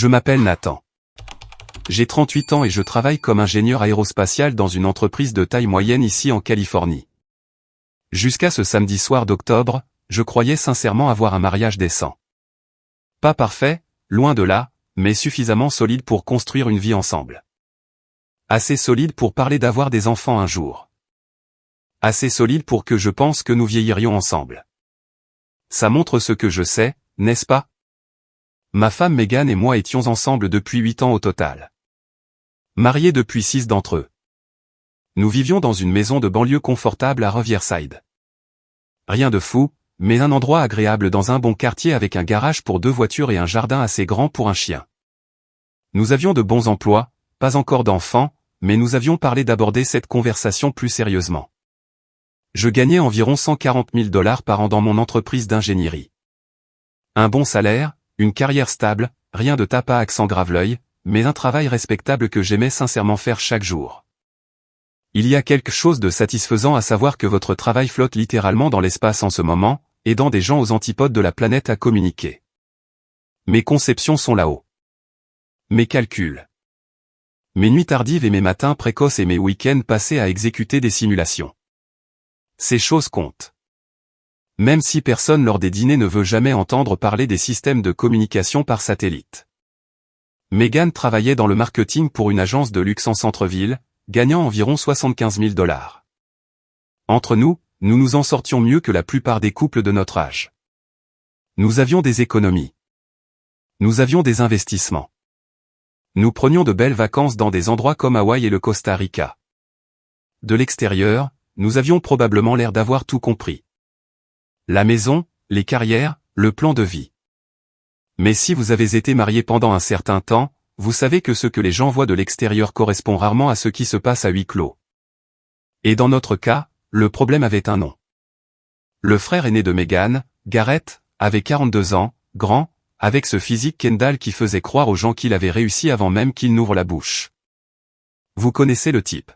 Je m'appelle Nathan. J'ai 38 ans et je travaille comme ingénieur aérospatial dans une entreprise de taille moyenne ici en Californie. Jusqu'à ce samedi soir d'octobre, je croyais sincèrement avoir un mariage décent. Pas parfait, loin de là, mais suffisamment solide pour construire une vie ensemble. Assez solide pour parler d'avoir des enfants un jour. Assez solide pour que je pense que nous vieillirions ensemble. Ça montre ce que je sais, n'est-ce pas? Ma femme Megan et moi étions ensemble depuis 8 ans au total. Mariés depuis 6 d'entre eux. Nous vivions dans une maison de banlieue confortable à Riverside. Rien de fou, mais un endroit agréable dans un bon quartier avec un garage pour 2 voitures et un jardin assez grand pour un chien. Nous avions de bons emplois, pas encore d'enfants, mais nous avions parlé d'aborder cette conversation plus sérieusement. Je gagnais environ 140 000 $ par an dans mon entreprise d'ingénierie. Un bon salaire, une carrière stable, rien de tape à accent grave-l'œil, mais un travail respectable que j'aimais sincèrement faire chaque jour. Il y a quelque chose de satisfaisant à savoir que votre travail flotte littéralement dans l'espace en ce moment, aidant des gens aux antipodes de la planète à communiquer. Mes conceptions sont là-haut. Mes calculs. Mes nuits tardives et mes matins précoces et mes week-ends passés à exécuter des simulations. Ces choses comptent. Même si personne lors des dîners ne veut jamais entendre parler des systèmes de communication par satellite. Megan travaillait dans le marketing pour une agence de luxe en centre-ville, gagnant environ 75 000 $. Entre nous, nous nous en sortions mieux que la plupart des couples de notre âge. Nous avions des économies. Nous avions des investissements. Nous prenions de belles vacances dans des endroits comme Hawaï et le Costa Rica. De l'extérieur, nous avions probablement l'air d'avoir tout compris. La maison, les carrières, le plan de vie. Mais si vous avez été marié pendant un certain temps, vous savez que ce que les gens voient de l'extérieur correspond rarement à ce qui se passe à huis clos. Et dans notre cas, le problème avait un nom. Le frère aîné de Megan, Garrett, avait 42 ans, grand, avec ce physique Kendall qui faisait croire aux gens qu'il avait réussi avant même qu'il n'ouvre la bouche. Vous connaissez le type.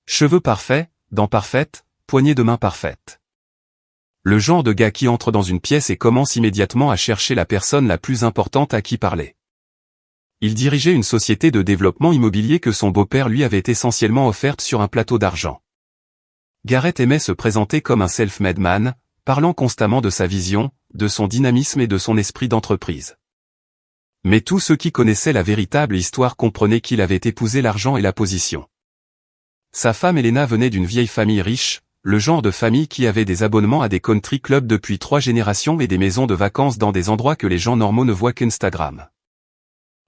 Cheveux parfaits, dents parfaites, poignées de main parfaites. Le genre de gars qui entre dans une pièce et commence immédiatement à chercher la personne la plus importante à qui parler. Il dirigeait une société de développement immobilier que son beau-père lui avait essentiellement offerte sur un plateau d'argent. Garrett aimait se présenter comme un self-made man, parlant constamment de sa vision, de son dynamisme et de son esprit d'entreprise. Mais tous ceux qui connaissaient la véritable histoire comprenaient qu'il avait épousé l'argent et la position. Sa femme Elena venait d'une vieille famille riche, le genre de famille qui avait des abonnements à des country clubs depuis 3 générations et des maisons de vacances dans des endroits que les gens normaux ne voient qu'Instagram.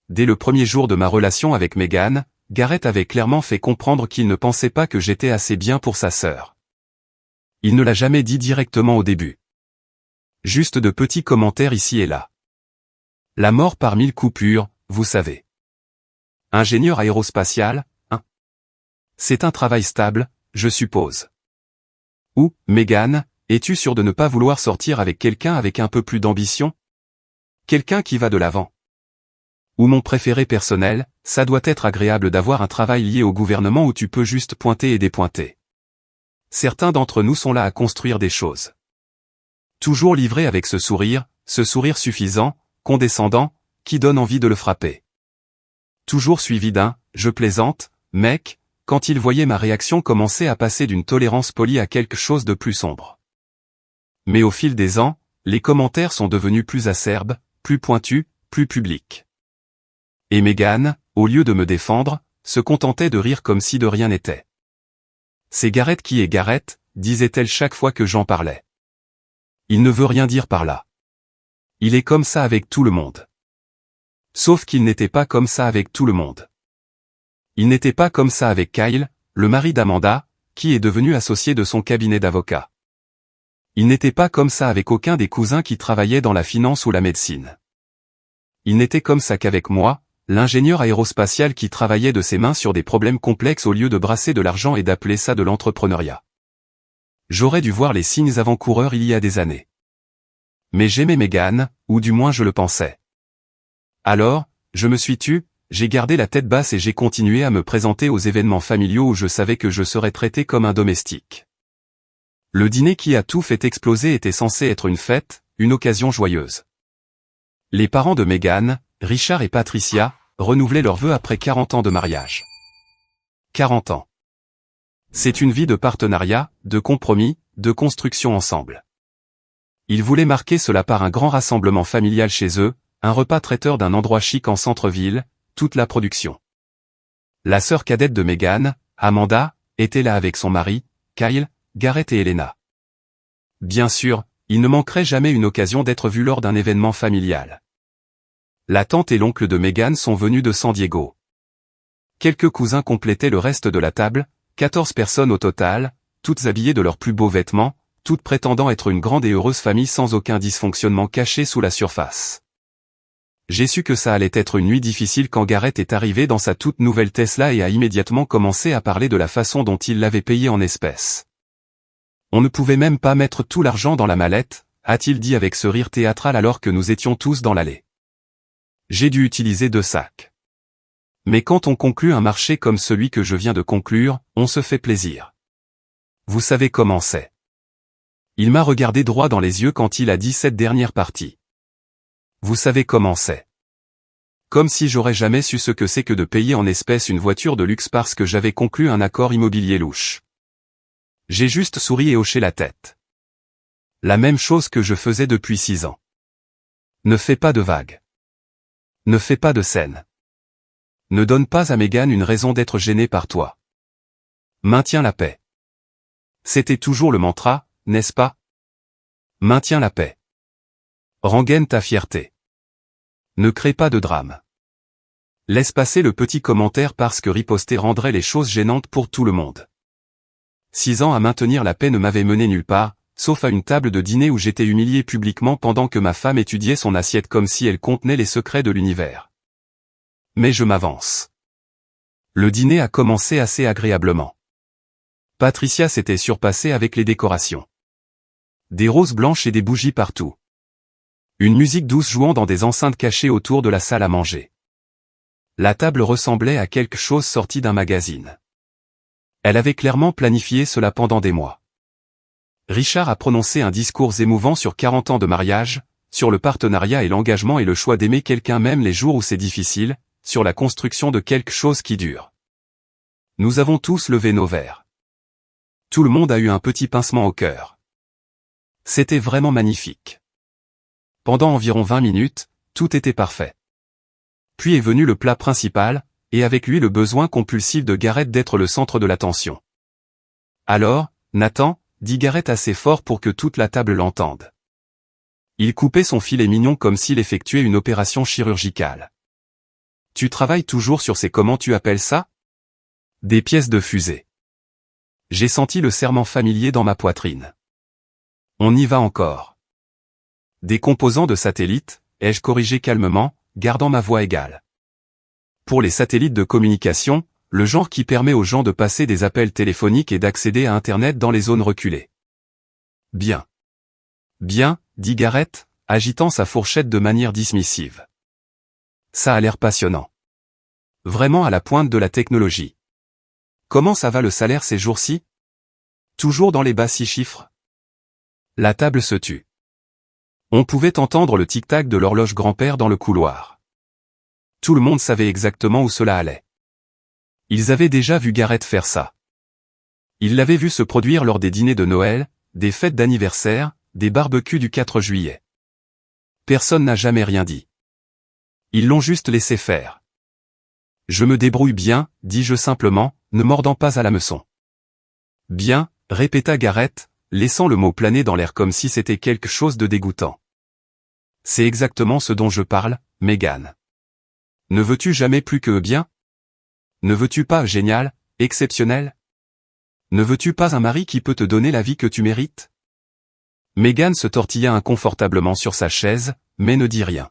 Dès le premier jour de ma relation avec Megan, Garrett avait clairement fait comprendre qu'il ne pensait pas que j'étais assez bien pour sa sœur. Il ne l'a jamais dit directement au début. Juste de petits commentaires ici et là. La mort par 1000 coupures, vous savez. Ingénieur aérospatial, hein? C'est un travail stable, je suppose. Ou, Megan, es-tu sûre de ne pas vouloir sortir avec quelqu'un avec un peu plus d'ambition? Quelqu'un qui va de l'avant. Ou mon préféré personnel, ça doit être agréable d'avoir un travail lié au gouvernement où tu peux juste pointer et dépointer. Certains d'entre nous sont là à construire des choses. Toujours livrés avec ce sourire suffisant, condescendant, qui donne envie de le frapper. Toujours suivi d'un « je plaisante, mec », quand il voyait ma réaction commencer à passer d'une tolérance polie à quelque chose de plus sombre. Mais au fil des ans, les commentaires sont devenus plus acerbes, plus pointus, plus publics. Et Megan, au lieu de me défendre, se contentait de rire comme si de rien n'était. C'est Garrett qui est Garrett, disait-elle chaque fois que j'en parlais. Il ne veut rien dire par là. Il est comme ça avec tout le monde. Sauf qu'il n'était pas comme ça avec tout le monde. Il n'était pas comme ça avec Kyle, le mari d'Amanda, qui est devenu associé de son cabinet d'avocat. Il n'était pas comme ça avec aucun des cousins qui travaillaient dans la finance ou la médecine. Il n'était comme ça qu'avec moi, l'ingénieur aérospatial qui travaillait de ses mains sur des problèmes complexes au lieu de brasser de l'argent et d'appeler ça de l'entrepreneuriat. J'aurais dû voir les signes avant-coureurs il y a des années. Mais j'aimais Megan, ou du moins je le pensais. Alors, je me suis tu, j'ai gardé la tête basse et j'ai continué à me présenter aux événements familiaux où je savais que je serais traité comme un domestique. Le dîner qui a tout fait exploser était censé être une fête, une occasion joyeuse. Les parents de Megan, Richard et Patricia renouvelaient leurs vœux après 40 ans de mariage. 40 ans. C'est une vie de partenariat, de compromis, de construction ensemble. Ils voulaient marquer cela par un grand rassemblement familial chez eux, un repas traiteur d'un endroit chic en centre-ville, toute la production. La sœur cadette de Meghan, Amanda, était là avec son mari, Kyle, Garrett et Helena. Bien sûr, il ne manquerait jamais une occasion d'être vu lors d'un événement familial. La tante et l'oncle de Meghan sont venus de San Diego. Quelques cousins complétaient le reste de la table, 14 personnes au total, toutes habillées de leurs plus beaux vêtements, toutes prétendant être une grande et heureuse famille sans aucun dysfonctionnement caché sous la surface. J'ai su que ça allait être une nuit difficile quand Garrett est arrivé dans sa toute nouvelle Tesla et a immédiatement commencé à parler de la façon dont il l'avait payé en espèces. On ne pouvait même pas mettre tout l'argent dans la mallette, a-t-il dit avec ce rire théâtral alors que nous étions tous dans l'allée. J'ai dû utiliser 2 sacs. Mais quand on conclut un marché comme celui que je viens de conclure, on se fait plaisir. Vous savez comment c'est. Il m'a regardé droit dans les yeux quand il a dit cette dernière partie. Vous savez comment c'est. Comme si j'aurais jamais su ce que c'est que de payer en espèces une voiture de luxe parce que j'avais conclu un accord immobilier louche. J'ai juste souri et hoché la tête. La même chose que je faisais depuis 6 ans. Ne fais pas de vagues. Ne fais pas de scène. Ne donne pas à Meghan une raison d'être gênée par toi. Maintiens la paix. C'était toujours le mantra, n'est-ce pas? Maintiens la paix. Rengaine ta fierté. Ne crée pas de drame. Laisse passer le petit commentaire parce que riposter rendrait les choses gênantes pour tout le monde. 6 ans à maintenir la paix ne m'avaient mené nulle part, sauf à une table de dîner où j'étais humilié publiquement pendant que ma femme étudiait son assiette comme si elle contenait les secrets de l'univers. Mais je m'avance. Le dîner a commencé assez agréablement. Patricia s'était surpassée avec les décorations. Des roses blanches et des bougies partout. Une musique douce jouant dans des enceintes cachées autour de la salle à manger. La table ressemblait à quelque chose sorti d'un magazine. Elle avait clairement planifié cela pendant des mois. Richard a prononcé un discours émouvant sur 40 ans de mariage, sur le partenariat et l'engagement et le choix d'aimer quelqu'un même les jours où c'est difficile, sur la construction de quelque chose qui dure. Nous avons tous levé nos verres. Tout le monde a eu un petit pincement au cœur. C'était vraiment magnifique. Pendant environ 20 minutes, tout était parfait. Puis est venu le plat principal, et avec lui le besoin compulsif de Garrett d'être le centre de l'attention. Alors, Nathan, dit Garrett assez fort pour que toute la table l'entende. Il coupait son filet mignon comme s'il effectuait une opération chirurgicale. Tu travailles toujours sur ces comment tu appelles ça? Des pièces de fusée. J'ai senti le serrement familier dans ma poitrine. On y va encore. Des composants de satellites, ai-je corrigé calmement, gardant ma voix égale. Pour les satellites de communication, le genre qui permet aux gens de passer des appels téléphoniques et d'accéder à Internet dans les zones reculées. Bien. Bien, dit Garrett, agitant sa fourchette de manière dismissive. Ça a l'air passionnant. Vraiment à la pointe de la technologie. Comment ça va le salaire ces jours-ci? Toujours dans les bas 6 chiffres? La table se tut. On pouvait entendre le tic-tac de l'horloge grand-père dans le couloir. Tout le monde savait exactement où cela allait. Ils avaient déjà vu Garrett faire ça. Ils l'avaient vu se produire lors des dîners de Noël, des fêtes d'anniversaire, des barbecues du 4 juillet. Personne n'a jamais rien dit. Ils l'ont juste laissé faire. Je me débrouille bien, dis-je simplement, ne mordant pas à l'hameçon. Bien, répéta Garrett, laissant le mot planer dans l'air comme si c'était quelque chose de dégoûtant. C'est exactement ce dont je parle, Meghan. Ne veux-tu jamais plus que bien? Ne veux-tu pas génial, exceptionnel? Ne veux-tu pas un mari qui peut te donner la vie que tu mérites? Meghan se tortilla inconfortablement sur sa chaise, mais ne dit rien.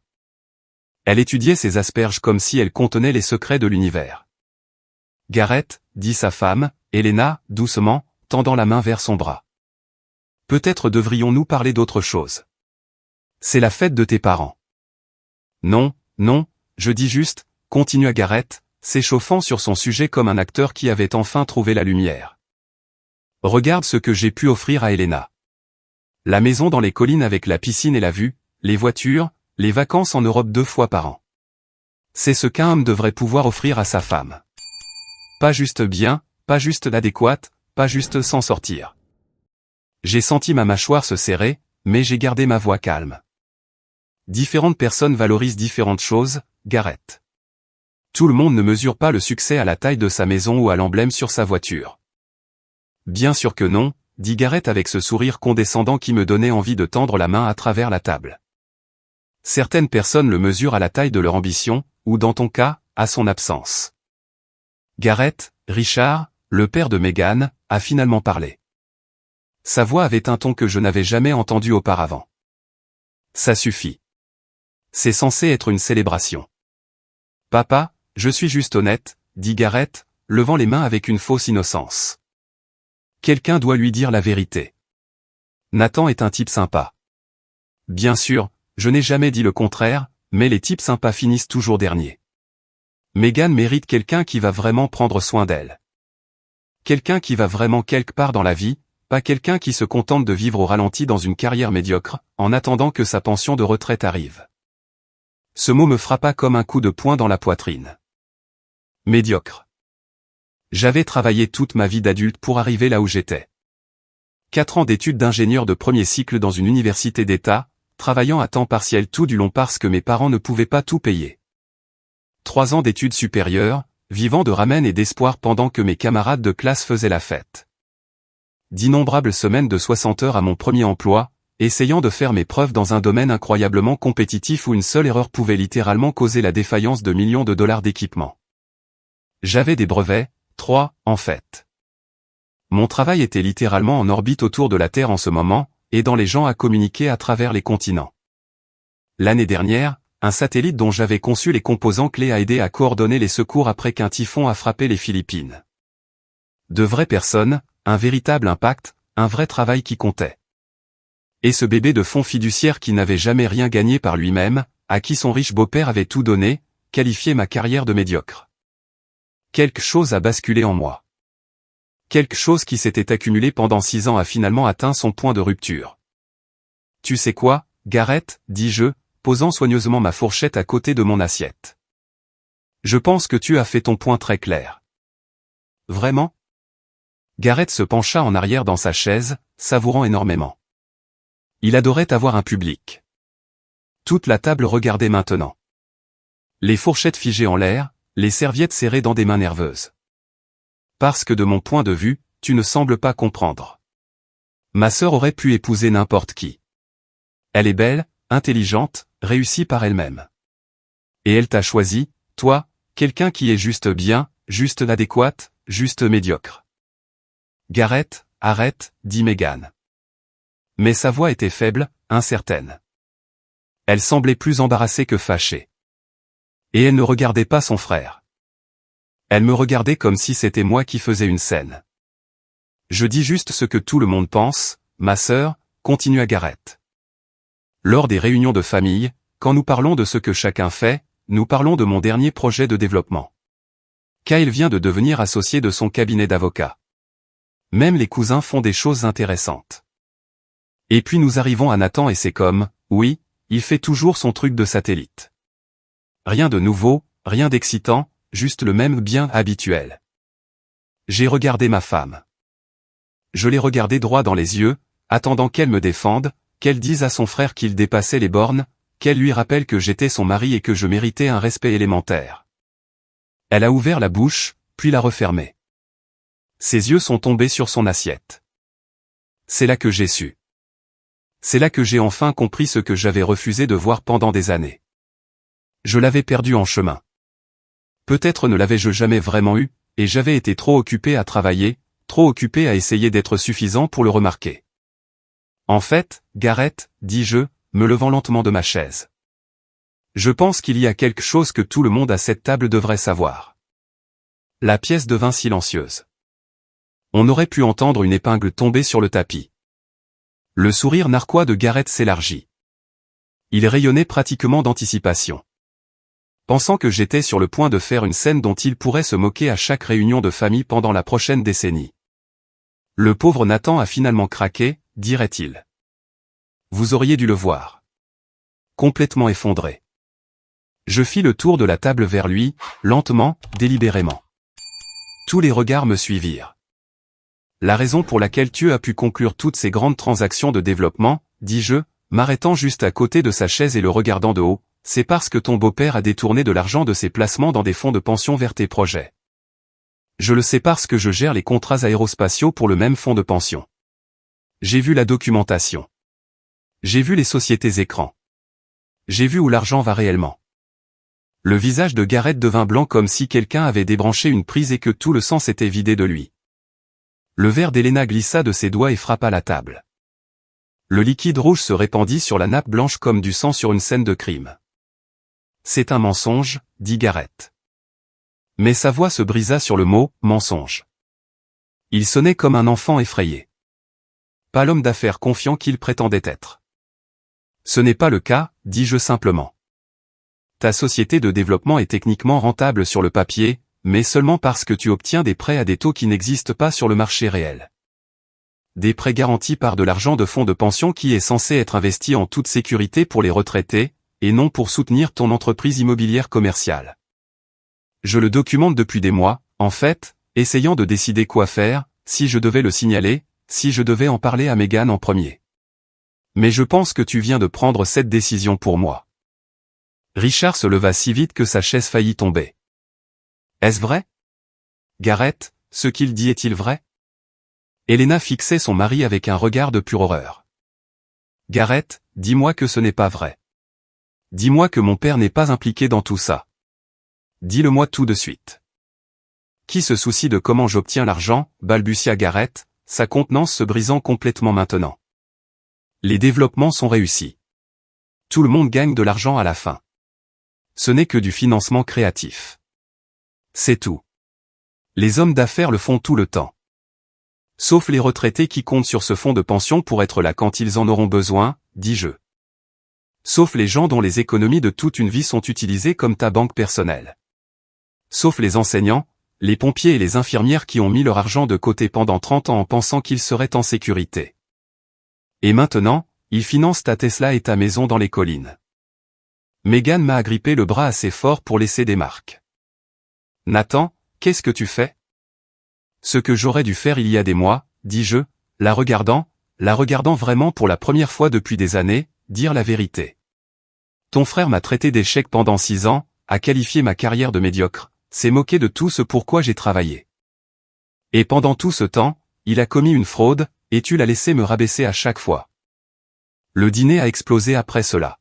Elle étudiait ses asperges comme si elles contenaient les secrets de l'univers. Garrett, dit sa femme, Helena, doucement, tendant la main vers son bras. Peut-être devrions-nous parler d'autre chose. C'est la fête de tes parents. Non, non, je dis juste, continua Garrett, s'échauffant sur son sujet comme un acteur qui avait enfin trouvé la lumière. Regarde ce que j'ai pu offrir à Helena. La maison dans les collines avec la piscine et la vue, les voitures, les vacances en Europe 2 fois par an. C'est ce qu'un homme devrait pouvoir offrir à sa femme. Pas juste bien, pas juste l'adéquate, pas juste s'en sortir. J'ai senti ma mâchoire se serrer, mais j'ai gardé ma voix calme. Différentes personnes valorisent différentes choses, Gareth. Tout le monde ne mesure pas le succès à la taille de sa maison ou à l'emblème sur sa voiture. Bien sûr que non, dit Gareth avec ce sourire condescendant qui me donnait envie de tendre la main à travers la table. Certaines personnes le mesurent à la taille de leur ambition, ou dans ton cas, à son absence. Gareth, Richard, le père de Meghan, a finalement parlé. Sa voix avait un ton que je n'avais jamais entendu auparavant. Ça suffit. C'est censé être une célébration. Papa, je suis juste honnête, dit Gareth, levant les mains avec une fausse innocence. Quelqu'un doit lui dire la vérité. Nathan est un type sympa. Bien sûr, je n'ai jamais dit le contraire, mais les types sympas finissent toujours derniers. Meghan mérite quelqu'un qui va vraiment prendre soin d'elle. Quelqu'un qui va vraiment quelque part dans la vie, pas quelqu'un qui se contente de vivre au ralenti dans une carrière médiocre, en attendant que sa pension de retraite arrive. Ce mot me frappa comme un coup de poing dans la poitrine. Médiocre. J'avais travaillé toute ma vie d'adulte pour arriver là où j'étais. 4 ans d'études d'ingénieur de premier cycle dans une université d'État, travaillant à temps partiel tout du long parce que mes parents ne pouvaient pas tout payer. 3 ans d'études supérieures, vivant de ramen et d'espoir pendant que mes camarades de classe faisaient la fête. D'innombrables semaines de 60 heures à mon premier emploi, essayant de faire mes preuves dans un domaine incroyablement compétitif où une seule erreur pouvait littéralement causer la défaillance de millions de dollars d'équipement. J'avais des brevets, 3, en fait. Mon travail était littéralement en orbite autour de la Terre en ce moment, aidant les gens à communiquer à travers les continents. L'année dernière, un satellite dont j'avais conçu les composants clés a aidé à coordonner les secours après qu'un typhon a frappé les Philippines. De vraies personnes, un véritable impact, un vrai travail qui comptait. Et ce bébé de fonds fiduciaire qui n'avait jamais rien gagné par lui-même, à qui son riche beau-père avait tout donné, qualifiait ma carrière de médiocre. Quelque chose a basculé en moi. Quelque chose qui s'était accumulé pendant 6 ans a finalement atteint son point de rupture. Tu sais quoi, Gareth, dis-je, posant soigneusement ma fourchette à côté de mon assiette. Je pense que tu as fait ton point très clair. Vraiment? Gareth se pencha en arrière dans sa chaise, savourant énormément. Il adorait avoir un public. Toute la table regardait maintenant. Les fourchettes figées en l'air, les serviettes serrées dans des mains nerveuses. Parce que de mon point de vue, tu ne sembles pas comprendre. Ma sœur aurait pu épouser n'importe qui. Elle est belle, intelligente, réussie par elle-même. Et elle t'a choisi, toi, quelqu'un qui est juste bien, juste l'adéquate, juste médiocre. Gareth, arrête, dit Meghan. Mais sa voix était faible, incertaine. Elle semblait plus embarrassée que fâchée. Et elle ne regardait pas son frère. Elle me regardait comme si c'était moi qui faisais une scène. Je dis juste ce que tout le monde pense, ma sœur, continua Gareth. Lors des réunions de famille, quand nous parlons de ce que chacun fait, nous parlons de mon dernier projet de développement. Kyle vient de devenir associé de son cabinet d'avocat. Même les cousins font des choses intéressantes. Et puis nous arrivons à Nathan et c'est comme, oui, il fait toujours son truc de satellite. Rien de nouveau, rien d'excitant, juste le même bien habituel. J'ai regardé ma femme. Je l'ai regardée droit dans les yeux, attendant qu'elle me défende, qu'elle dise à son frère qu'il dépassait les bornes, qu'elle lui rappelle que j'étais son mari et que je méritais un respect élémentaire. Elle a ouvert la bouche, puis l'a refermée. Ses yeux sont tombés sur son assiette. C'est là que j'ai su. C'est là que j'ai enfin compris ce que j'avais refusé de voir pendant des années. Je l'avais perdu en chemin. Peut-être ne l'avais-je jamais vraiment eu, et j'avais été trop occupé à travailler, trop occupé à essayer d'être suffisant pour le remarquer. En fait, Gareth, dis-je, me levant lentement de ma chaise. Je pense qu'il y a quelque chose que tout le monde à cette table devrait savoir. La pièce devint silencieuse. On aurait pu entendre une épingle tomber sur le tapis. Le sourire narquois de Gareth s'élargit. Il rayonnait pratiquement d'anticipation. Pensant que j'étais sur le point de faire une scène dont il pourrait se moquer à chaque réunion de famille pendant la prochaine décennie. Le pauvre Nathan a finalement craqué, dirait-il. Vous auriez dû le voir. Complètement effondré. Je fis le tour de la table vers lui, lentement, délibérément. Tous les regards me suivirent. La raison pour laquelle tu as pu conclure toutes ces grandes transactions de développement, dis-je, m'arrêtant juste à côté de sa chaise et le regardant de haut, c'est parce que ton beau-père a détourné de l'argent de ses placements dans des fonds de pension vers tes projets. Je le sais parce que je gère les contrats aérospatiaux pour le même fonds de pension. J'ai vu la documentation. J'ai vu les sociétés écrans. J'ai vu où l'argent va réellement. Le visage de Garrett devint blanc comme si quelqu'un avait débranché une prise et que tout le sang s'était vidé de lui. Le verre d'Elena glissa de ses doigts et frappa la table. Le liquide rouge se répandit sur la nappe blanche comme du sang sur une scène de crime. C'est un mensonge, dit Garrett. Mais sa voix se brisa sur le mot « mensonge ». Il sonnait comme un enfant effrayé. Pas l'homme d'affaires confiant qu'il prétendait être. Ce n'est pas le cas, dis-je simplement. Ta société de développement est techniquement rentable sur le papier, mais seulement parce que tu obtiens des prêts à des taux qui n'existent pas sur le marché réel. Des prêts garantis par de l'argent de fonds de pension qui est censé être investi en toute sécurité pour les retraités, et non pour soutenir ton entreprise immobilière commerciale. Je le documente depuis des mois, en fait, essayant de décider quoi faire, si je devais le signaler, si je devais en parler à Megan en premier. Mais je pense que tu viens de prendre cette décision pour moi. Richard se leva si vite que sa chaise faillit tomber. Est-ce vrai? Garrett, ce qu'il dit est-il vrai? Elena fixait son mari avec un regard de pure horreur. Garrett, dis-moi que ce n'est pas vrai. Dis-moi que mon père n'est pas impliqué dans tout ça. Dis-le-moi tout de suite. Qui se soucie de comment j'obtiens l'argent, balbutia Garrett, sa contenance se brisant complètement maintenant. Les développements sont réussis. Tout le monde gagne de l'argent à la fin. Ce n'est que du financement créatif. C'est tout. Les hommes d'affaires le font tout le temps. Sauf les retraités qui comptent sur ce fonds de pension pour être là quand ils en auront besoin, dis-je. Sauf les gens dont les économies de toute une vie sont utilisées comme ta banque personnelle. Sauf les enseignants, les pompiers et les infirmières qui ont mis leur argent de côté pendant 30 ans en pensant qu'ils seraient en sécurité. Et maintenant, ils financent ta Tesla et ta maison dans les collines. Megan m'a agrippé le bras assez fort pour laisser des marques. Nathan, qu'est-ce que tu fais? Ce que j'aurais dû faire il y a des mois, dis-je, la regardant vraiment pour la première fois depuis des années, dire la vérité. Ton frère m'a traité d'échec pendant 6 ans, a qualifié ma carrière de médiocre, s'est moqué de tout ce pourquoi j'ai travaillé. Et pendant tout ce temps, il a commis une fraude, et tu l'as laissé me rabaisser à chaque fois. Le dîner a explosé après cela.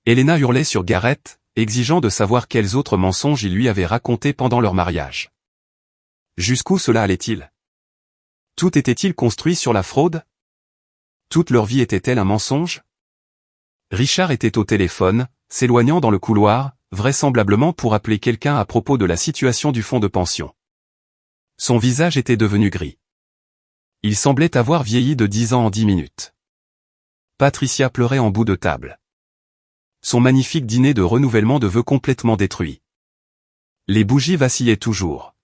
Elena hurlait sur Garrett, exigeant de savoir quels autres mensonges il lui avait racontés pendant leur mariage. Jusqu'où cela allait-il? Tout était-il construit sur la fraude? Toute leur vie était-elle un mensonge? Richard était au téléphone, s'éloignant dans le couloir, vraisemblablement pour appeler quelqu'un à propos de la situation du fonds de pension. Son visage était devenu gris. Il semblait avoir vieilli de 10 ans en 10 minutes. Patricia pleurait en bout de table. Son magnifique dîner de renouvellement de vœux complètement détruit. Les bougies vacillaient toujours.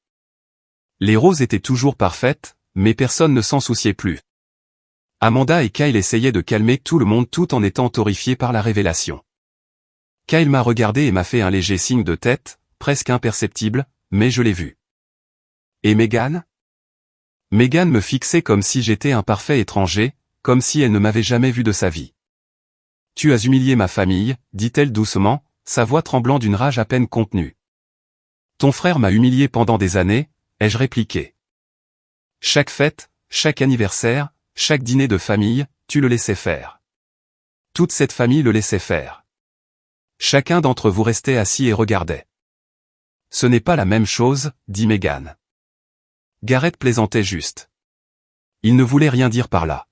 Les roses étaient toujours parfaites, mais personne ne s'en souciait plus. Amanda et Kyle essayaient de calmer tout le monde tout en étant horrifiés par la révélation. Kyle m'a regardé et m'a fait un léger signe de tête, presque imperceptible, mais je l'ai vu. Et Megan? Megan me fixait comme si j'étais un parfait étranger, comme si elle ne m'avait jamais vu de sa vie. Tu as humilié ma famille, dit-elle doucement, sa voix tremblant d'une rage à peine contenue. Ton frère m'a humilié pendant des années, ai-je répliqué. Chaque fête, chaque anniversaire, chaque dîner de famille, tu le laissais faire. Toute cette famille le laissait faire. Chacun d'entre vous restait assis et regardait. Ce n'est pas la même chose, dit Megan. Garrett plaisantait juste. Il ne voulait rien dire par là.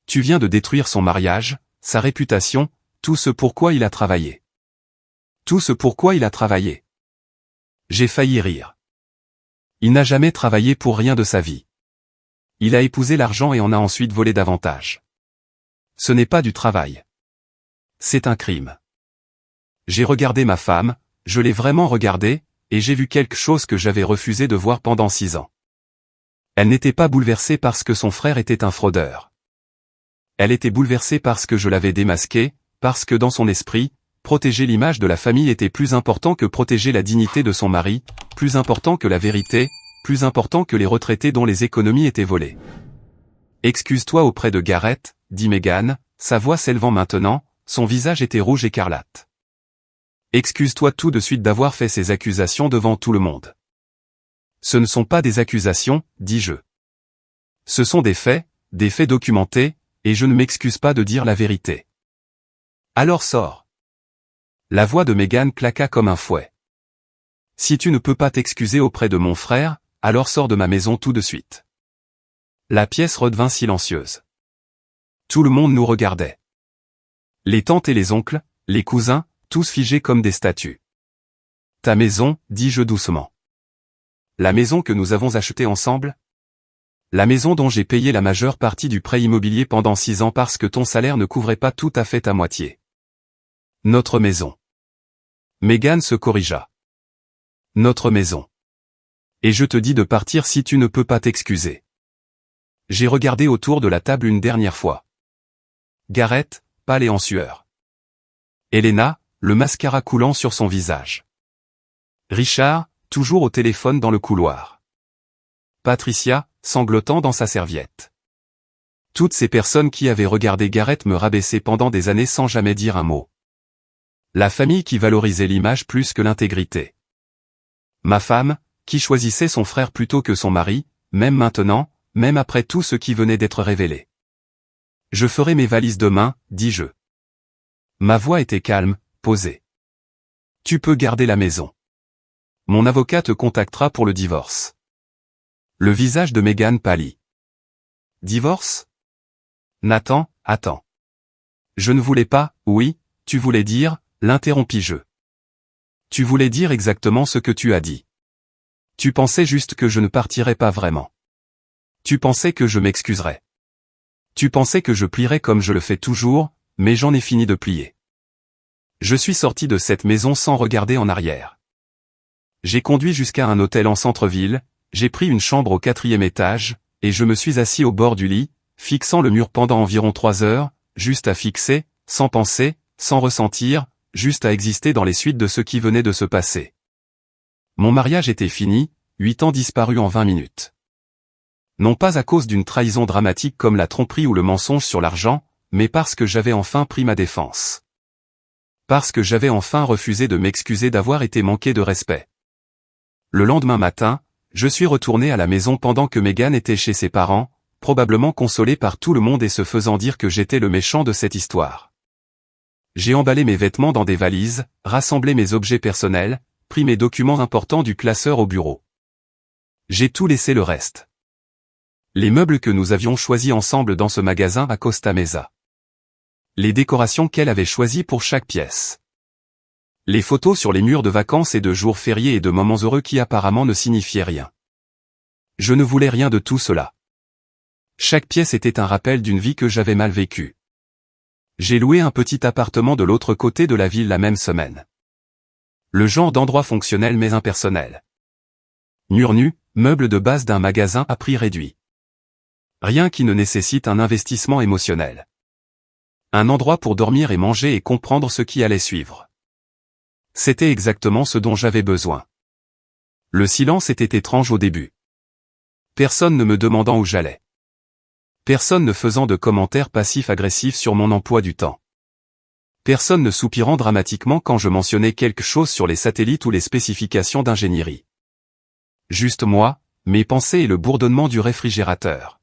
Tu viens de détruire son mariage, sa réputation, tout ce pourquoi il a travaillé. Tout ce pourquoi il a travaillé. J'ai failli rire. Il n'a jamais travaillé pour rien de sa vie. Il a épousé l'argent et en a ensuite volé davantage. Ce n'est pas du travail. C'est un crime. J'ai regardé ma femme, je l'ai vraiment regardée, et j'ai vu quelque chose que j'avais refusé de voir pendant 6 ans. Elle n'était pas bouleversée parce que son frère était un fraudeur. Elle était bouleversée parce que je l'avais démasqué, parce que dans son esprit, protéger l'image de la famille était plus important que protéger la dignité de son mari, plus important que la vérité, plus important que les retraités dont les économies étaient volées. Excuse-toi auprès de Gareth, dit Meghan, sa voix s'élevant maintenant, son visage était rouge écarlate. Excuse-toi tout de suite d'avoir fait ces accusations devant tout le monde. Ce ne sont pas des accusations, dis-je. Ce sont des faits documentés, et je ne m'excuse pas de dire la vérité. Alors sors. La voix de Meghan claqua comme un fouet. Si tu ne peux pas t'excuser auprès de mon frère, alors sors de ma maison tout de suite. La pièce redevint silencieuse. Tout le monde nous regardait. Les tantes et les oncles, les cousins, tous figés comme des statues. Ta maison, dis-je doucement. La maison que nous avons achetée ensemble? La maison dont j'ai payé la majeure partie du prêt immobilier pendant 6 ans parce que ton salaire ne couvrait pas tout à fait ta moitié. Notre maison. Meghan se corrigea. Notre maison. Et je te dis de partir si tu ne peux pas t'excuser. J'ai regardé autour de la table une dernière fois. Gareth, pâle et en sueur. Helena, le mascara coulant sur son visage. Richard, toujours au téléphone dans le couloir. Patricia, sanglotant dans sa serviette. Toutes ces personnes qui avaient regardé Gareth me rabaisser pendant des années sans jamais dire un mot. La famille qui valorisait l'image plus que l'intégrité. Ma femme, qui choisissait son frère plutôt que son mari, même maintenant, même après tout ce qui venait d'être révélé. Je ferai mes valises demain, dis-je. Ma voix était calme, posée. Tu peux garder la maison. Mon avocat te contactera pour le divorce. Le visage de Meghan pâlit. Divorce? Nathan, attends. Je ne voulais pas, oui, tu voulais dire, l'interrompis-je. Tu voulais dire exactement ce que tu as dit. Tu pensais juste que je ne partirais pas vraiment. Tu pensais que je m'excuserais. Tu pensais que je plierais comme je le fais toujours, mais j'en ai fini de plier. Je suis sorti de cette maison sans regarder en arrière. J'ai conduit jusqu'à un hôtel en centre-ville, j'ai pris une chambre au 4e étage, et je me suis assis au bord du lit, fixant le mur pendant environ 3 heures, juste à fixer, sans penser, sans ressentir, juste à exister dans les suites de ce qui venait de se passer. Mon mariage était fini, 8 ans disparus en 20 minutes. Non pas à cause d'une trahison dramatique comme la tromperie ou le mensonge sur l'argent, mais parce que j'avais enfin pris ma défense. Parce que j'avais enfin refusé de m'excuser d'avoir été manqué de respect. Le lendemain matin, je suis retourné à la maison pendant que Meghan était chez ses parents, probablement consolée par tout le monde et se faisant dire que j'étais le méchant de cette histoire. J'ai emballé mes vêtements dans des valises, rassemblé mes objets personnels, pris mes documents importants du classeur au bureau. J'ai tout laissé le reste. Les meubles que nous avions choisis ensemble dans ce magasin à Costa Mesa. Les décorations qu'elle avait choisies pour chaque pièce. Les photos sur les murs de vacances et de jours fériés et de moments heureux qui apparemment ne signifiaient rien. Je ne voulais rien de tout cela. Chaque pièce était un rappel d'une vie que j'avais mal vécue. J'ai loué un petit appartement de l'autre côté de la ville la même semaine. Le genre d'endroit fonctionnel mais impersonnel. Murs nus, meubles de base d'un magasin à prix réduit. Rien qui ne nécessite un investissement émotionnel. Un endroit pour dormir et manger et comprendre ce qui allait suivre. C'était exactement ce dont j'avais besoin. Le silence était étrange au début. Personne ne me demandant où j'allais. Personne ne faisant de commentaires passifs-agressifs sur mon emploi du temps. Personne ne soupirant dramatiquement quand je mentionnais quelque chose sur les satellites ou les spécifications d'ingénierie. Juste moi, mes pensées et le bourdonnement du réfrigérateur.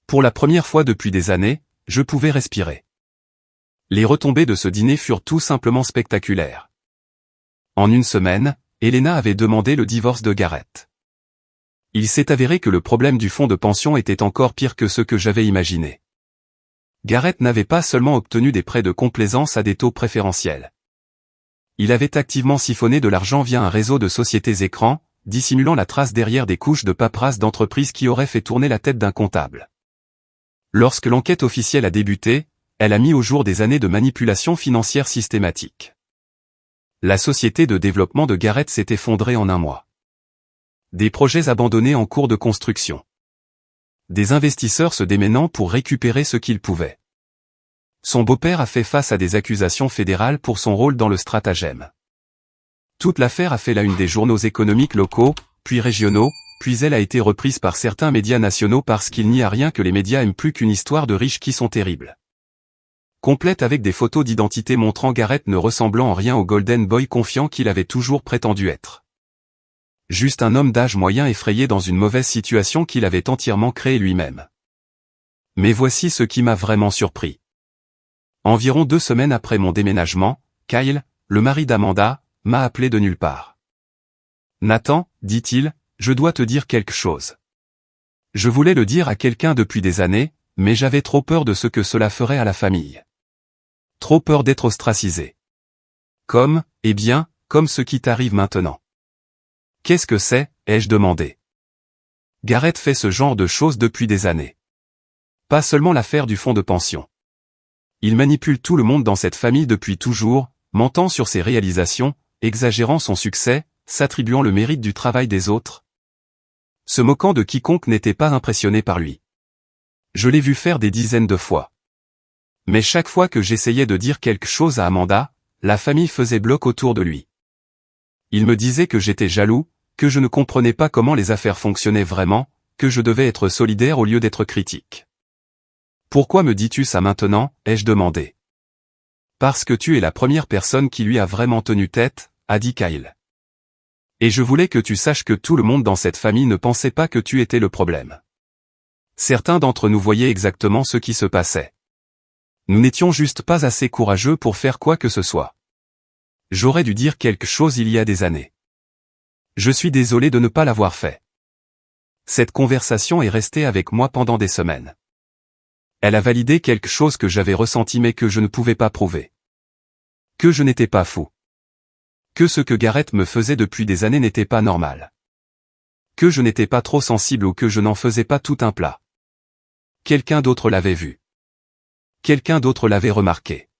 Pour la première fois depuis des années, je pouvais respirer. Les retombées de ce dîner furent tout simplement spectaculaires. En une semaine, Helena avait demandé le divorce de Gareth. Il s'est avéré que le problème du fonds de pension était encore pire que ce que j'avais imaginé. Gareth n'avait pas seulement obtenu des prêts de complaisance à des taux préférentiels. Il avait activement siphonné de l'argent via un réseau de sociétés écrans, dissimulant la trace derrière des couches de paperasse d'entreprises qui auraient fait tourner la tête d'un comptable. Lorsque l'enquête officielle a débuté, elle a mis au jour des années de manipulation financière systématique. La société de développement de Gareth s'est effondrée en un mois. Des projets abandonnés en cours de construction. Des investisseurs se déménant pour récupérer ce qu'ils pouvaient. Son beau-père a fait face à des accusations fédérales pour son rôle dans le stratagème. Toute l'affaire a fait la une des journaux économiques locaux, puis régionaux, puis elle a été reprise par certains médias nationaux parce qu'il n'y a rien que les médias aiment plus qu'une histoire de riches qui sont terribles. Complète avec des photos d'identité montrant Gareth ne ressemblant en rien au Golden Boy confiant qu'il avait toujours prétendu être. Juste un homme d'âge moyen effrayé dans une mauvaise situation qu'il avait entièrement créée lui-même. Mais voici ce qui m'a vraiment surpris. Environ 2 semaines après mon déménagement, Kyle, le mari d'Amanda, m'a appelé de nulle part. « Nathan, dit-il, je dois te dire quelque chose. Je voulais le dire à quelqu'un depuis des années, mais j'avais trop peur de ce que cela ferait à la famille. Trop peur d'être ostracisé. Comme, eh bien, comme ce qui t'arrive maintenant. » « Qu'est-ce que c'est ?» ai-je demandé. Gareth fait ce genre de choses depuis des années. Pas seulement l'affaire du fonds de pension. Il manipule tout le monde dans cette famille depuis toujours, mentant sur ses réalisations, exagérant son succès, s'attribuant le mérite du travail des autres. Se moquant de quiconque n'était pas impressionné par lui. Je l'ai vu faire des dizaines de fois. Mais chaque fois que j'essayais de dire quelque chose à Amanda, la famille faisait bloc autour de lui. Il me disait que j'étais jaloux, que je ne comprenais pas comment les affaires fonctionnaient vraiment, que je devais être solidaire au lieu d'être critique. « Pourquoi me dis-tu ça maintenant ?» ai-je demandé. « Parce que tu es la première personne qui lui a vraiment tenu tête, » a dit Kyle. « Et je voulais que tu saches que tout le monde dans cette famille ne pensait pas que tu étais le problème. Certains d'entre nous voyaient exactement ce qui se passait. Nous n'étions juste pas assez courageux pour faire quoi que ce soit. J'aurais dû dire quelque chose il y a des années. Je suis désolé de ne pas l'avoir fait. » Cette conversation est restée avec moi pendant des semaines. Elle a validé quelque chose que j'avais ressenti mais que je ne pouvais pas prouver. Que je n'étais pas fou. Que ce que Gareth me faisait depuis des années n'était pas normal. Que je n'étais pas trop sensible ou que je n'en faisais pas tout un plat. Quelqu'un d'autre l'avait vu. Quelqu'un d'autre l'avait remarqué.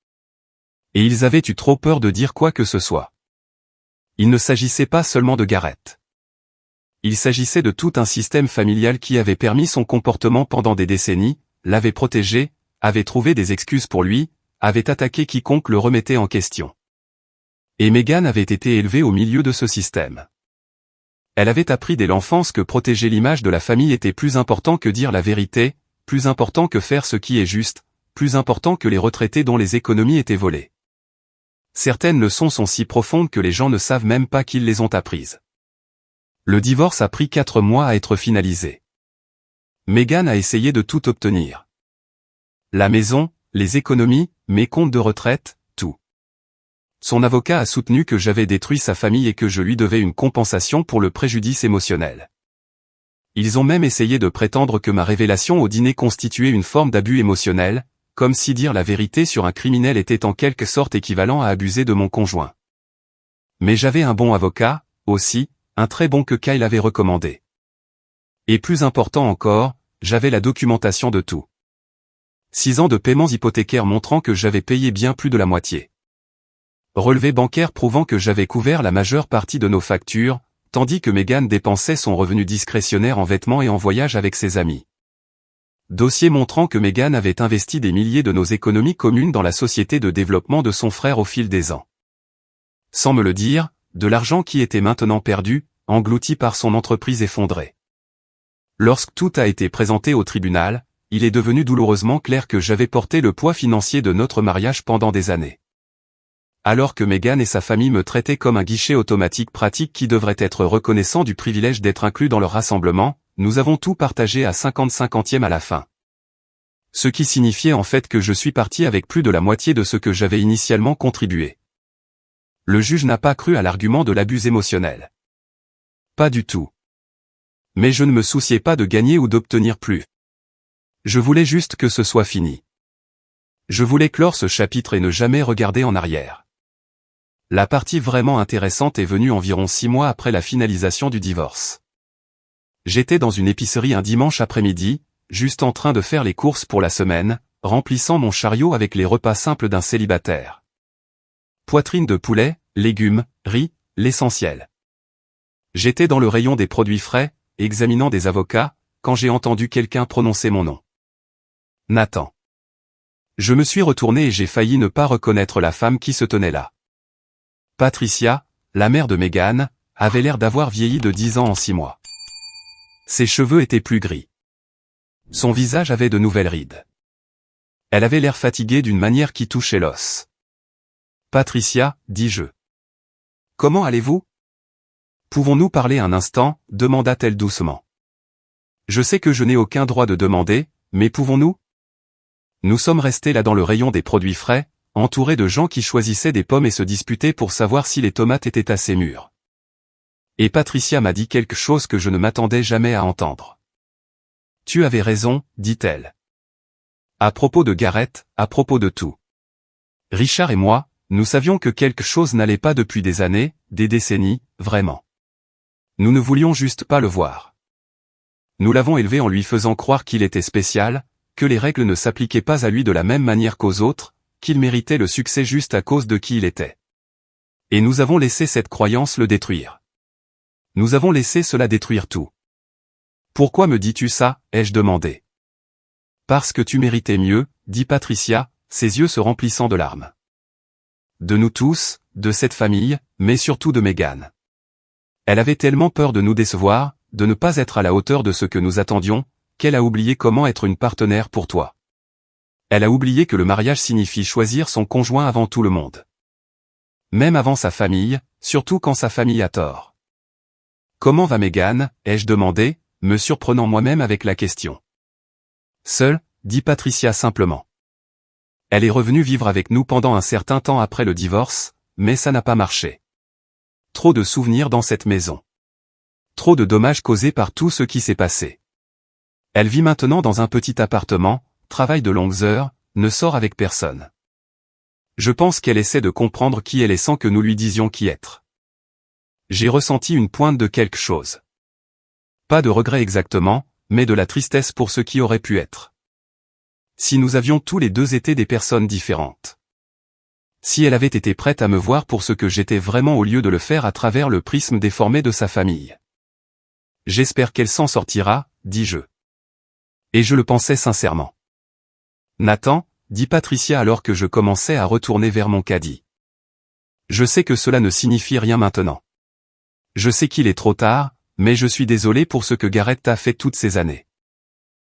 Et ils avaient eu trop peur de dire quoi que ce soit. Il ne s'agissait pas seulement de Gareth. Il s'agissait de tout un système familial qui avait permis son comportement pendant des décennies, l'avait protégé, avait trouvé des excuses pour lui, avait attaqué quiconque le remettait en question. Et Meghan avait été élevée au milieu de ce système. Elle avait appris dès l'enfance que protéger l'image de la famille était plus important que dire la vérité, plus important que faire ce qui est juste, plus important que les retraités dont les économies étaient volées. Certaines leçons sont si profondes que les gens ne savent même pas qu'ils les ont apprises. Le divorce a pris 4 mois à être finalisé. Meghan a essayé de tout obtenir. La maison, les économies, mes comptes de retraite, tout. Son avocat a soutenu que j'avais détruit sa famille et que je lui devais une compensation pour le préjudice émotionnel. Ils ont même essayé de prétendre que ma révélation au dîner constituait une forme d'abus émotionnel, comme si dire la vérité sur un criminel était en quelque sorte équivalent à abuser de mon conjoint. Mais j'avais un bon avocat, aussi, un très bon que Kyle avait recommandé. Et plus important encore, j'avais la documentation de tout. 6 ans de paiements hypothécaires montrant que j'avais payé bien plus de la moitié. Relevé bancaire prouvant que j'avais couvert la majeure partie de nos factures, tandis que Meghan dépensait son revenu discrétionnaire en vêtements et en voyage avec ses amis. Dossier montrant que Meghan avait investi des milliers de nos économies communes dans la société de développement de son frère au fil des ans. Sans me le dire, de l'argent qui était maintenant perdu, englouti par son entreprise effondrée. Lorsque tout a été présenté au tribunal, il est devenu douloureusement clair que j'avais porté le poids financier de notre mariage pendant des années. Alors que Meghan et sa famille me traitaient comme un guichet automatique pratique qui devrait être reconnaissant du privilège d'être inclus dans leur rassemblement, nous avons tout partagé à 50-50e à la fin. Ce qui signifiait en fait que je suis parti avec plus de la moitié de ce que j'avais initialement contribué. Le juge n'a pas cru à l'argument de l'abus émotionnel. Pas du tout. Mais je ne me souciais pas de gagner ou d'obtenir plus. Je voulais juste que ce soit fini. Je voulais clore ce chapitre et ne jamais regarder en arrière. La partie vraiment intéressante est venue environ 6 mois après la finalisation du divorce. J'étais dans une épicerie un dimanche après-midi, juste en train de faire les courses pour la semaine, remplissant mon chariot avec les repas simples d'un célibataire. Poitrine de poulet, légumes, riz, l'essentiel. J'étais dans le rayon des produits frais, examinant des avocats, quand j'ai entendu quelqu'un prononcer mon nom. Nathan. Je me suis retourné et j'ai failli ne pas reconnaître la femme qui se tenait là. Patricia, la mère de Megan, avait l'air d'avoir vieilli de 10 ans en 6 mois. Ses cheveux étaient plus gris. Son visage avait de nouvelles rides. Elle avait l'air fatiguée d'une manière qui touchait l'os. « Patricia, dis-je. Comment allez-vous ? Pouvons-nous parler un instant ? Demanda-t-elle doucement. Je sais que je n'ai aucun droit de demander, mais pouvons-nous ? Nous sommes restés là dans le rayon des produits frais, entourés de gens qui choisissaient des pommes et se disputaient pour savoir si les tomates étaient assez mûres. Et Patricia m'a dit quelque chose que je ne m'attendais jamais à entendre. Tu avais raison, dit-elle. À propos de Garrett, à propos de tout. Richard et moi, nous savions que quelque chose n'allait pas depuis des années, des décennies, vraiment. Nous ne voulions juste pas le voir. Nous l'avons élevé en lui faisant croire qu'il était spécial, que les règles ne s'appliquaient pas à lui de la même manière qu'aux autres, qu'il méritait le succès juste à cause de qui il était. Et nous avons laissé cette croyance le détruire. Nous avons laissé cela détruire tout. Pourquoi me dis-tu ça ? ai-je demandé. Parce que tu méritais mieux, dit Patricia, ses yeux se remplissant de larmes. De nous tous, de cette famille, mais surtout de Megan. Elle avait tellement peur de nous décevoir, de ne pas être à la hauteur de ce que nous attendions, qu'elle a oublié comment être une partenaire pour toi. Elle a oublié que le mariage signifie choisir son conjoint avant tout le monde. Même avant sa famille, surtout quand sa famille a tort. Comment va Megan ? ai-je demandé, me surprenant moi-même avec la question. Seule, dit Patricia simplement. Elle est revenue vivre avec nous pendant un certain temps après le divorce, mais ça n'a pas marché. Trop de souvenirs dans cette maison. Trop de dommages causés par tout ce qui s'est passé. Elle vit maintenant dans un petit appartement, travaille de longues heures, ne sort avec personne. Je pense qu'elle essaie de comprendre qui elle est sans que nous lui disions qui être. J'ai ressenti une pointe de quelque chose. Pas de regret exactement, mais de la tristesse pour ce qui aurait pu être. Si nous avions tous les deux été des personnes différentes. Si elle avait été prête à me voir pour ce que j'étais vraiment au lieu de le faire à travers le prisme déformé de sa famille. J'espère qu'elle s'en sortira, dis-je. Et je le pensais sincèrement. Nathan, dit Patricia alors que je commençais à retourner vers mon caddie. Je sais que cela ne signifie rien maintenant. Je sais qu'il est trop tard, mais je suis désolé pour ce que Garrett a fait toutes ces années.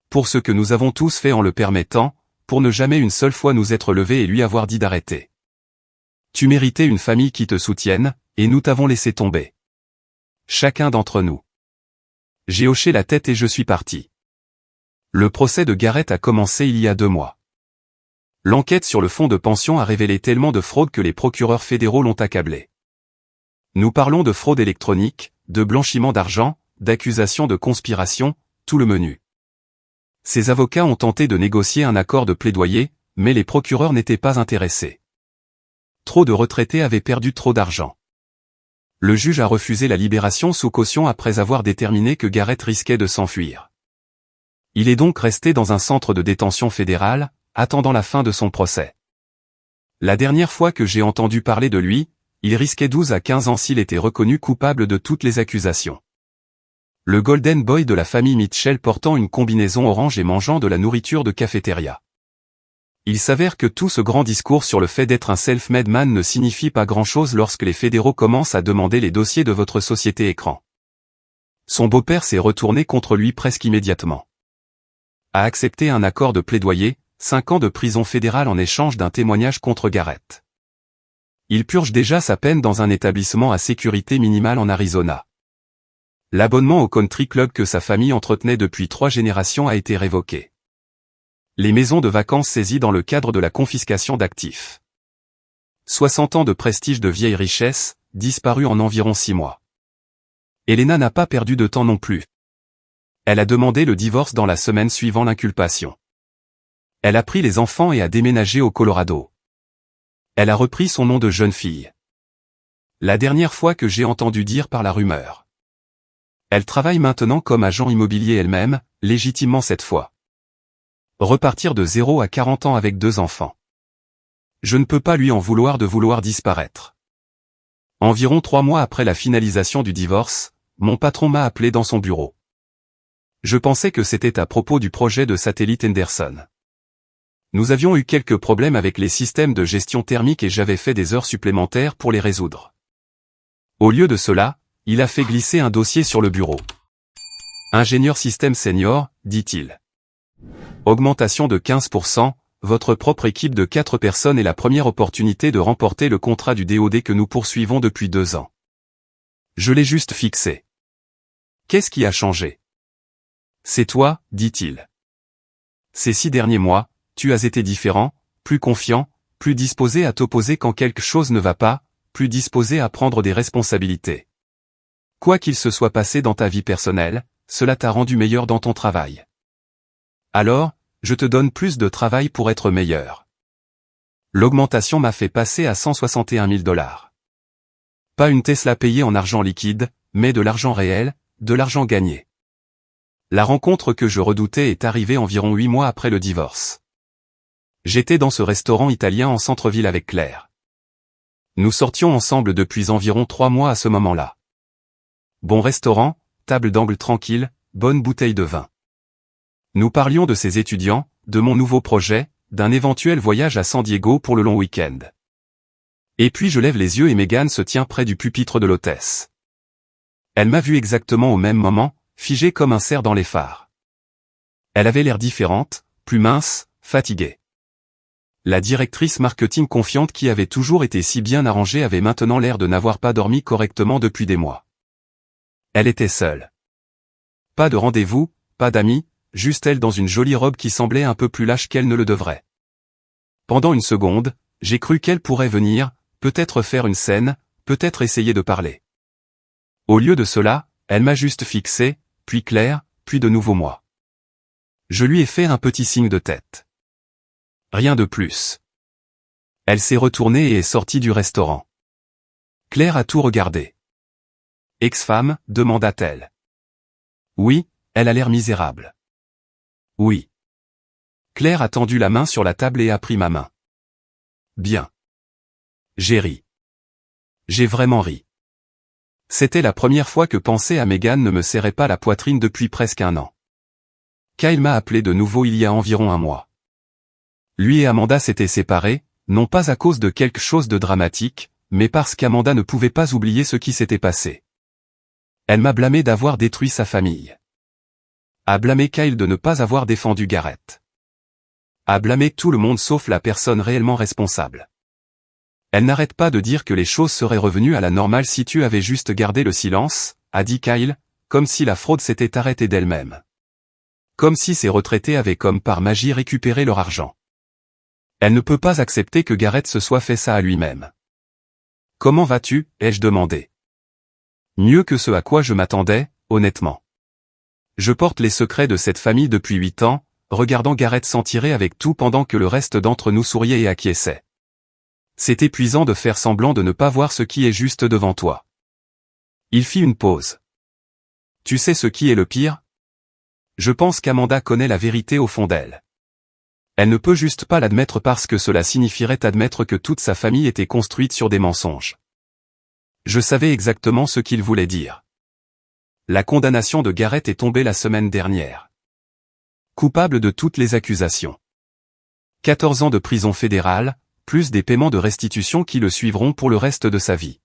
Pour ce que nous avons tous fait en le permettant, pour ne jamais une seule fois nous être levés et lui avoir dit d'arrêter. Tu méritais une famille qui te soutienne, et nous t'avons laissé tomber. Chacun d'entre nous. J'ai hoché la tête et je suis parti. Le procès de Garrett a commencé il y a 2 mois. L'enquête sur le fonds de pension a révélé tellement de fraudes que les procureurs fédéraux l'ont accablé. Nous parlons de fraude électronique, de blanchiment d'argent, d'accusations de conspiration, tout le menu. Ses avocats ont tenté de négocier un accord de plaidoyer, mais les procureurs n'étaient pas intéressés. Trop de retraités avaient perdu trop d'argent. Le juge a refusé la libération sous caution après avoir déterminé que Garrett risquait de s'enfuir. Il est donc resté dans un centre de détention fédéral, attendant la fin de son procès. La dernière fois que j'ai entendu parler de lui, il risquait 12 à 15 ans s'il était reconnu coupable de toutes les accusations. Le Golden Boy de la famille Mitchell portant une combinaison orange et mangeant de la nourriture de cafétéria. Il s'avère que tout ce grand discours sur le fait d'être un self-made man ne signifie pas grand-chose lorsque les fédéraux commencent à demander les dossiers de votre société écran. Son beau-père s'est retourné contre lui presque immédiatement. A accepté un accord de plaidoyer, 5 ans de prison fédérale en échange d'un témoignage contre Garrett. Il purge déjà sa peine dans un établissement à sécurité minimale en Arizona. L'abonnement au country club que sa famille entretenait depuis 3 générations a été révoqué. Les maisons de vacances saisies dans le cadre de la confiscation d'actifs. 60 ans de prestige de vieille richesse, disparus en environ 6 mois. Elena n'a pas perdu de temps non plus. Elle a demandé le divorce dans la semaine suivant l'inculpation. Elle a pris les enfants et a déménagé au Colorado. Elle a repris son nom de jeune fille. La dernière fois que j'ai entendu dire par la rumeur. Elle travaille maintenant comme agent immobilier elle-même, légitimement cette fois. Repartir de 0 à 40 ans avec 2 enfants. Je ne peux pas lui en vouloir de vouloir disparaître. Environ 3 mois après la finalisation du divorce, mon patron m'a appelé dans son bureau. Je pensais que c'était à propos du projet de satellite Henderson. Nous avions eu quelques problèmes avec les systèmes de gestion thermique et j'avais fait des heures supplémentaires pour les résoudre. Au lieu de cela, il a fait glisser un dossier sur le bureau. Ingénieur système senior, dit-il. Augmentation de 15%, votre propre équipe de 4 personnes est la première opportunité de remporter le contrat du DoD que nous poursuivons depuis 2 ans. Je l'ai juste fixé. Qu'est-ce qui a changé? C'est toi, dit-il. Ces 6 derniers mois, tu as été différent, plus confiant, plus disposé à t'opposer quand quelque chose ne va pas, plus disposé à prendre des responsabilités. Quoi qu'il se soit passé dans ta vie personnelle, cela t'a rendu meilleur dans ton travail. Alors, je te donne plus de travail pour être meilleur. L'augmentation m'a fait passer à 161 000 $. Pas une Tesla payée en argent liquide, mais de l'argent réel, de l'argent gagné. La rencontre que je redoutais est arrivée environ 8 mois après le divorce. J'étais dans ce restaurant italien en centre-ville avec Claire. Nous sortions ensemble depuis environ 3 mois à ce moment-là. Bon restaurant, table d'angle tranquille, bonne bouteille de vin. Nous parlions de ses étudiants, de mon nouveau projet, d'un éventuel voyage à San Diego pour le long week-end. Et puis je lève les yeux et Megan se tient près du pupitre de l'hôtesse. Elle m'a vu exactement au même moment, figée comme un cerf dans les phares. Elle avait l'air différente, plus mince, fatiguée. La directrice marketing confiante qui avait toujours été si bien arrangée avait maintenant l'air de n'avoir pas dormi correctement depuis des mois. Elle était seule. Pas de rendez-vous, pas d'amis, juste elle dans une jolie robe qui semblait un peu plus lâche qu'elle ne le devrait. Pendant une seconde, j'ai cru qu'elle pourrait venir, peut-être faire une scène, peut-être essayer de parler. Au lieu de cela, elle m'a juste fixé, puis Claire, puis de nouveau moi. Je lui ai fait un petit signe de tête. Rien de plus. Elle s'est retournée et est sortie du restaurant. Claire a tout regardé. Ex-femme, demanda-t-elle. Oui, elle a l'air misérable. Oui. Claire a tendu la main sur la table et a pris ma main. Bien. J'ai ri. J'ai vraiment ri. C'était la première fois que penser à Megan ne me serrait pas la poitrine depuis presque 1 an. Kyle m'a appelé de nouveau il y a environ 1 mois. Lui et Amanda s'étaient séparés, non pas à cause de quelque chose de dramatique, mais parce qu'Amanda ne pouvait pas oublier ce qui s'était passé. Elle m'a blâmé d'avoir détruit sa famille. A blâmé Kyle de ne pas avoir défendu Garrett. A blâmé tout le monde sauf la personne réellement responsable. Elle n'arrête pas de dire que les choses seraient revenues à la normale si tu avais juste gardé le silence, a dit Kyle, comme si la fraude s'était arrêtée d'elle-même. Comme si ces retraités avaient comme par magie récupéré leur argent. Elle ne peut pas accepter que Garrett se soit fait ça à lui-même. Comment vas-tu, ai-je demandé. Mieux que ce à quoi je m'attendais, honnêtement. Je porte les secrets de cette famille depuis 8 ans, regardant Garrett s'en tirer avec tout pendant que le reste d'entre nous souriait et acquiesçait. C'est épuisant de faire semblant de ne pas voir ce qui est juste devant toi. Il fit une pause. Tu sais ce qui est le pire? Je pense qu'Amanda connaît la vérité au fond d'elle. Elle ne peut juste pas l'admettre parce que cela signifierait admettre que toute sa famille était construite sur des mensonges. Je savais exactement ce qu'il voulait dire. La condamnation de Garrett est tombée la semaine dernière. Coupable de toutes les accusations. 14 ans de prison fédérale, plus des paiements de restitution qui le suivront pour le reste de sa vie.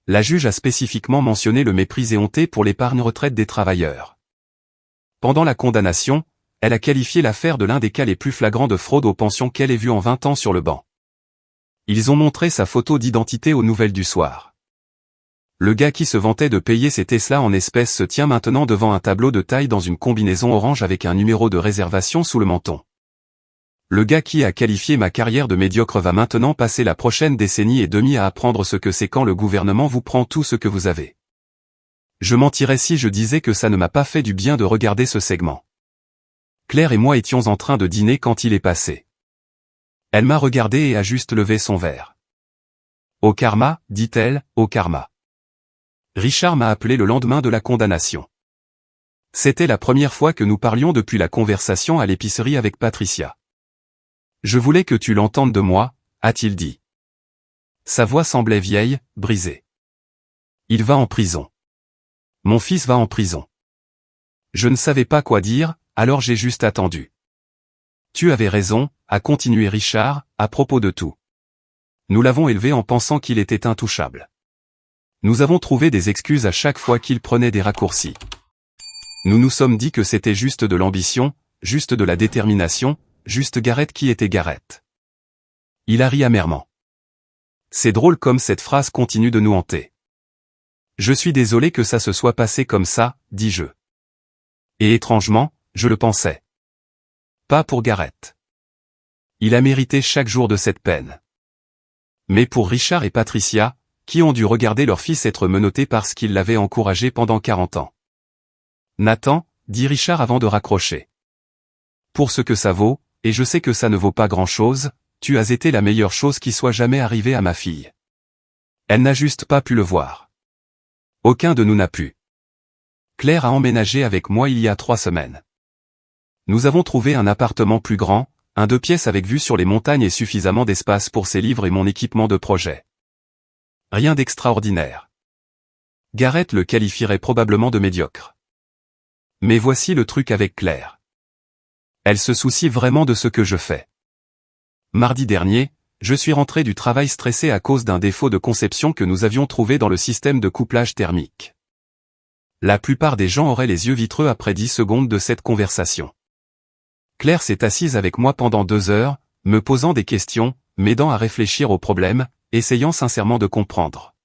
La juge a spécifiquement mentionné le mépris éhonté pour l'épargne retraite des travailleurs. Pendant la condamnation, elle a qualifié l'affaire de l'un des cas les plus flagrants de fraude aux pensions qu'elle ait vu en 20 ans sur le banc. Ils ont montré sa photo d'identité aux nouvelles du soir. Le gars qui se vantait de payer ses Tesla en espèces se tient maintenant devant un tableau de taille dans une combinaison orange avec un numéro de réservation sous le menton. Le gars qui a qualifié ma carrière de médiocre va maintenant passer la prochaine décennie et demie à apprendre ce que c'est quand le gouvernement vous prend tout ce que vous avez. Je mentirais si je disais que ça ne m'a pas fait du bien de regarder ce segment. Claire et moi étions en train de dîner quand il est passé. Elle m'a regardé et a juste levé son verre. Au karma, dit-elle, au karma. Richard m'a appelé le lendemain de la condamnation. C'était la première fois que nous parlions depuis la conversation à l'épicerie avec Patricia. Je voulais que tu l'entendes de moi, a-t-il dit. Sa voix semblait vieille, brisée. Il va en prison. Mon fils va en prison. Je ne savais pas quoi dire, alors j'ai juste attendu. Tu avais raison, a continué Richard, à propos de tout. Nous l'avons élevé en pensant qu'il était intouchable. Nous avons trouvé des excuses à chaque fois qu'il prenait des raccourcis. Nous nous sommes dit que c'était juste de l'ambition, juste de la détermination, juste Garrett qui était Garrett. Il a ri amèrement. C'est drôle comme cette phrase continue de nous hanter. Je suis désolé que ça se soit passé comme ça, dis-je. Et étrangement, je le pensais. Pas pour Garrett. Il a mérité chaque jour de cette peine. Mais pour Richard et Patricia, qui ont dû regarder leur fils être menotté parce qu'il l'avait encouragé pendant 40 ans. Nathan, dit Richard avant de raccrocher. Pour ce que ça vaut, et je sais que ça ne vaut pas grand-chose, tu as été la meilleure chose qui soit jamais arrivée à ma fille. Elle n'a juste pas pu le voir. Aucun de nous n'a pu. Claire a emménagé avec moi il y a 3 semaines. Nous avons trouvé un appartement plus grand, un 2 pièces avec vue sur les montagnes et suffisamment d'espace pour ses livres et mon équipement de projet. Rien d'extraordinaire. Garrett le qualifierait probablement de médiocre. Mais voici le truc avec Claire. Elle se soucie vraiment de ce que je fais. Mardi dernier, je suis rentré du travail stressé à cause d'un défaut de conception que nous avions trouvé dans le système de couplage thermique. La plupart des gens auraient les yeux vitreux après 10 secondes de cette conversation. Claire s'est assise avec moi pendant 2 heures, me posant des questions, m'aidant à réfléchir au problème, essayant sincèrement de comprendre.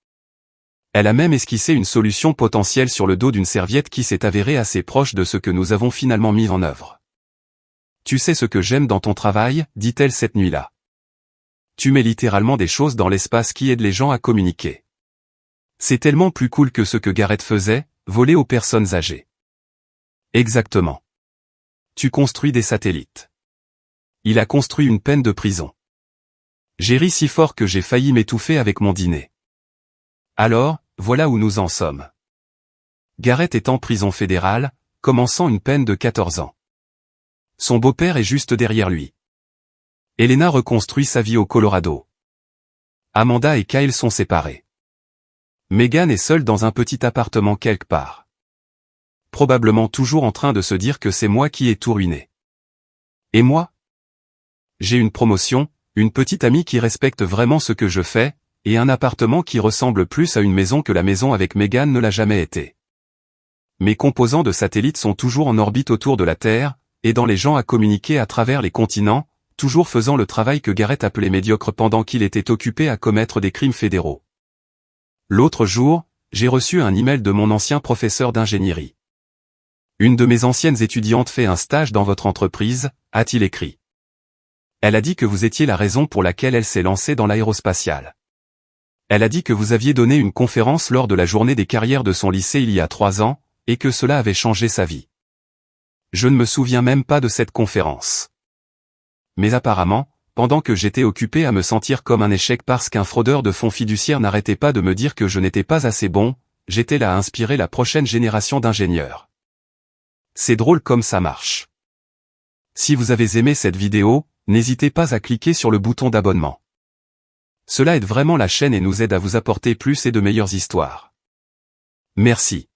Elle a même esquissé une solution potentielle sur le dos d'une serviette qui s'est avérée assez proche de ce que nous avons finalement mis en œuvre. Tu sais ce que j'aime dans ton travail, dit-elle cette nuit-là. Tu mets littéralement des choses dans l'espace qui aident les gens à communiquer. C'est tellement plus cool que ce que Garrett faisait, voler aux personnes âgées. Exactement. Tu construis des satellites. Il a construit une peine de prison. J'ai ri si fort que j'ai failli m'étouffer avec mon dîner. Alors, voilà où nous en sommes. Garrett est en prison fédérale, commençant une peine de 14 ans. Son beau-père est juste derrière lui. Elena reconstruit sa vie au Colorado. Amanda et Kyle sont séparés. Megan est seule dans un petit appartement quelque part. Probablement toujours en train de se dire que c'est moi qui ai tout ruiné. Et moi? J'ai une promotion, une petite amie qui respecte vraiment ce que je fais, et un appartement qui ressemble plus à une maison que la maison avec Megan ne l'a jamais été. Mes composants de satellites sont toujours en orbite autour de la Terre, aidant les gens à communiquer à travers les continents, toujours faisant le travail que Garrett appelait médiocre pendant qu'il était occupé à commettre des crimes fédéraux. L'autre jour, j'ai reçu un email de mon ancien professeur d'ingénierie. Une de mes anciennes étudiantes fait un stage dans votre entreprise, a-t-il écrit. Elle a dit que vous étiez la raison pour laquelle elle s'est lancée dans l'aérospatiale. Elle a dit que vous aviez donné une conférence lors de la journée des carrières de son lycée il y a 3 ans, et que cela avait changé sa vie. Je ne me souviens même pas de cette conférence. Mais apparemment, pendant que j'étais occupé à me sentir comme un échec parce qu'un fraudeur de fonds fiduciaires n'arrêtait pas de me dire que je n'étais pas assez bon, j'étais là à inspirer la prochaine génération d'ingénieurs. C'est drôle comme ça marche. Si vous avez aimé cette vidéo, n'hésitez pas à cliquer sur le bouton d'abonnement. Cela aide vraiment la chaîne et nous aide à vous apporter plus et de meilleures histoires. Merci.